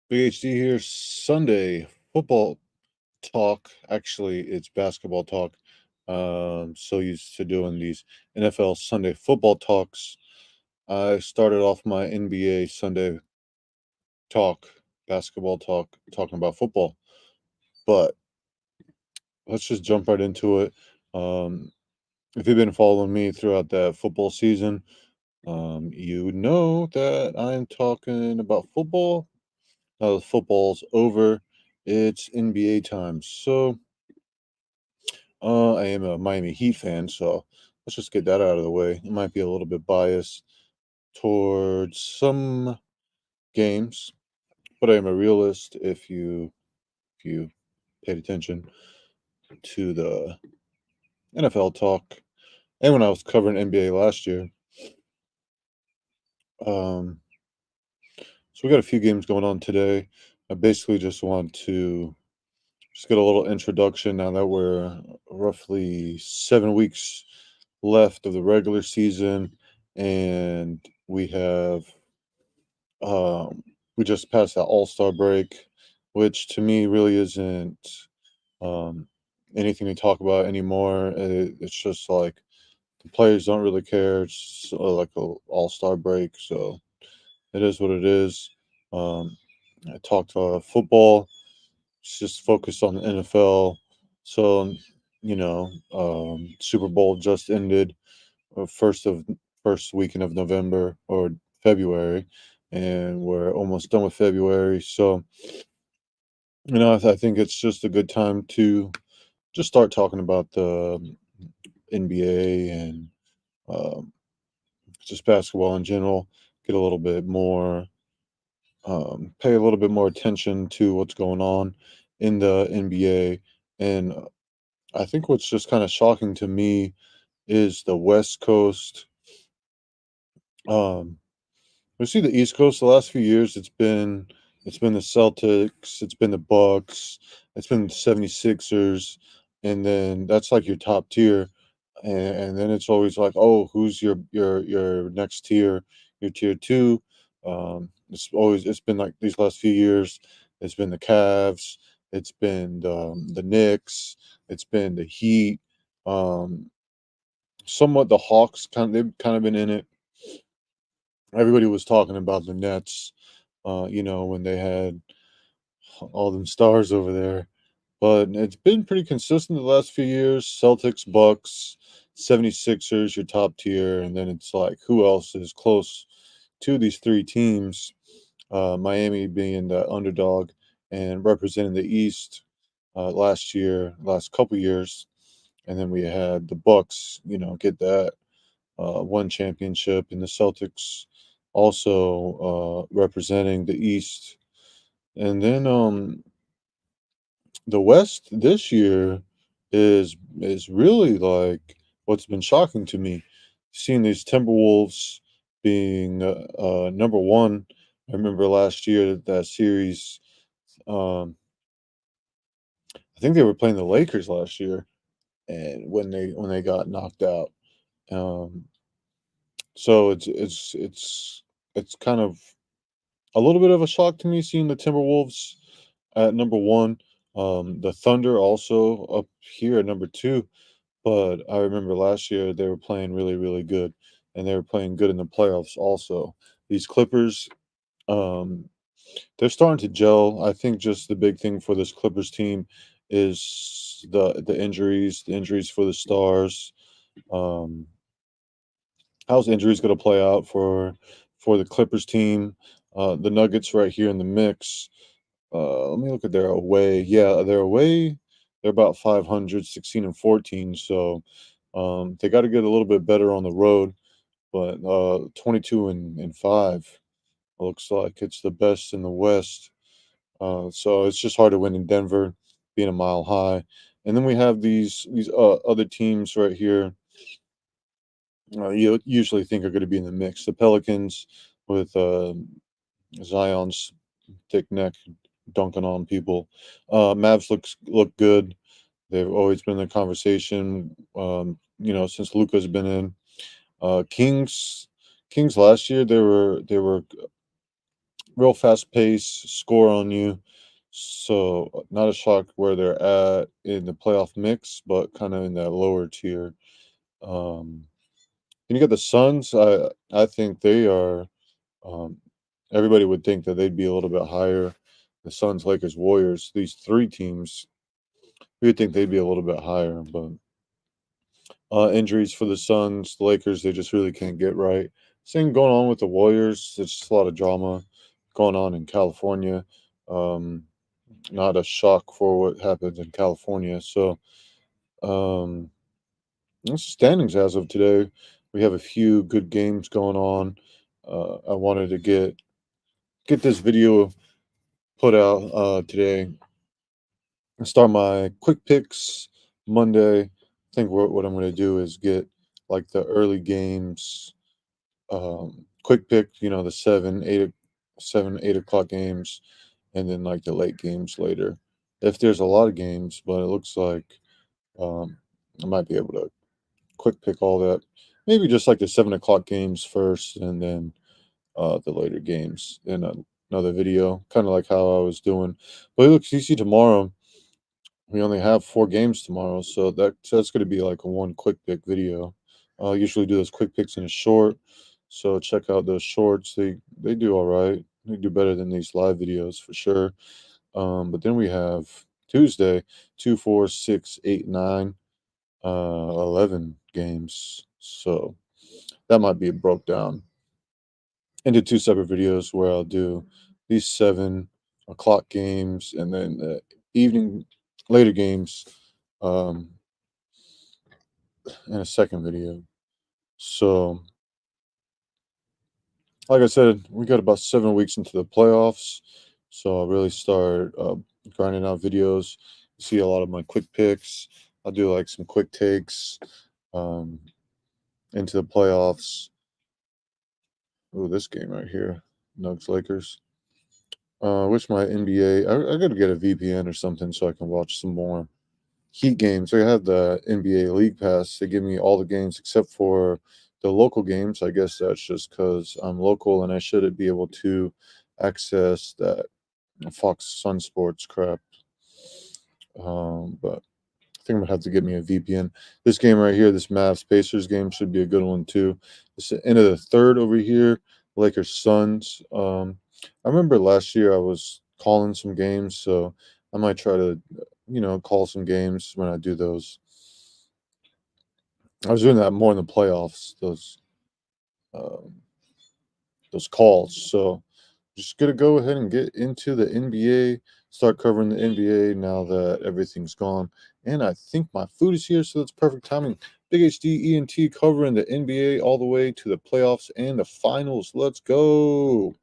Big HD here. Sunday football talk. Actually, it's basketball talk. So used to doing these NFL Sunday football talks. I started off my NBA Sunday talk, basketball talk, talking about football. But let's just jump right into it. Um, if you've been following me throughout that football season, you know that I'm talking about football. Now that football's over, it's NBA time. So I am a Miami Heat fan, so let's just get that out of the way. It might be a little bit biased towards some games, but I am a realist if you paid attention to the NFL talk. And when I was covering NBA last year, um, so we got a few games going on today. I basically just want to just get a little introduction now that we're roughly 7 weeks left of the regular season, and um, we just passed that All-Star break, which to me really isn't um, anything to talk about anymore. It's just like the players don't really care. It's like a All-Star break, so it is what it is. Um, I talked football. It's just focused on the NFL. So, Super Bowl just ended, first weekend of November or February, and we're almost done with February. So, I think it's just a good time to just start talking about the NBA and um, just basketball in general. Get a little bit more, pay a little bit more attention to what's going on in the NBA. And I think what's just kind of shocking to me is the West Coast. Um, We see the East Coast the last few years. It's been the Celtics, it's been the Bucks, it's been the 76ers, and then that's like your top tier. And then it's always like, oh, who's your next tier, your tier two? It's been like these last few years. It's been the Cavs, it's been the Knicks, it's been the Heat, um, somewhat the Hawks. They've kind of been in it. Everybody was talking about the Nets, when they had all them stars over there. But it's been pretty consistent the last few years. Celtics, Bucks, 76ers, your top tier, and then it's like who else is close to these three teams? Miami being the underdog and representing the East last couple years, and then we had the Bucks, get that one championship, and the Celtics also representing the East. And then the West this year is really like what's been shocking to me, seeing these Timberwolves being number one. I remember last year that series. Um, I think they were playing the Lakers last year, and when they got knocked out. Um, so it's kind of a little bit of a shock to me seeing the Timberwolves at number one. The Thunder also up here at number two. But I remember last year they were playing really, really good, and they were playing good in the playoffs also. These Clippers, um, they're starting to gel. I think just the big thing for this Clippers team is the injuries for the stars. Um, how's injuries going to play out for the Clippers team? The Nuggets right here in the mix. Let me look at their away. Yeah, their away, they're about 500, 16 and 14. So they got to get a little bit better on the road. But 22 and 5 looks like it's the best in the West. So it's just hard to win in Denver, being a mile high. And then we have these other teams right here. You usually think are going to be in the mix. The Pelicans with Zion's thick neck dunking on people. Mavs look good. They've always been in the conversation, since Luka's been in. Kings last year they were real fast pace, score on you. So not a shock where they're at in the playoff mix, but kind of in that lower tier. Um, and you got the Suns. I think they are. Um, Everybody would think that they'd be a little bit higher. The Suns, Lakers, Warriors. These three teams, we would think they'd be a little bit higher, but injuries for the Suns, the Lakers, they just really can't get right. Same going on with the Warriors. There's just a lot of drama going on in California. Um, Not a shock for what happens in California. So, um, that's the standings as of today. We have a few good games going on. I wanted to get this video put out today. Start my quick picks Monday. I think what I'm going to do is get like the early games, quick pick. You know, the 7, 8 o'clock games, and then like the late games later. If there's a lot of games, but it looks like um, I might be able to quick pick all that. Maybe just like the 7 o'clock games first, and then the later games in another video, kind of like how I was doing. But it looks easy tomorrow. We only have 4 games tomorrow, so that's going to be like a one quick pick video. I usually do those quick picks in a short, so check out those shorts. They do all right. They do better than these live videos for sure. But then we have Tuesday, 2, 4, 6, 8, 9, 11 games. So that might be broke down into two separate videos where I'll do these 7 o'clock games and then the evening later games um, in a second video. So, like I said, we got about 7 weeks into the playoffs. So I'll really start grinding out videos. You see a lot of my quick picks. I'll do like some quick takes um, into the playoffs. Oh, this game right here, Nugs Lakers. Wish my NBA. I got to get a VPN or something so I can watch some more Heat games. I have the NBA League Pass. They give me all the games except for the local games. I guess that's just because I'm local and I shouldn't be able to access that Fox Sun Sports crap. But I think I'm gonna have to get me a VPN. This game right here, this Mavs Pacers game, should be a good one too. It's the end of the third over here. Lakers Suns. I remember last year I was calling some games, so I might try to, call some games when I do those. I was doing that more in the playoffs. Um, those calls. So just gonna go ahead and get into the NBA, start covering the NBA now that everything's gone. And I think my food is here, so that's perfect timing. Big HD ENT covering the NBA all the way to the playoffs and the finals. Let's go.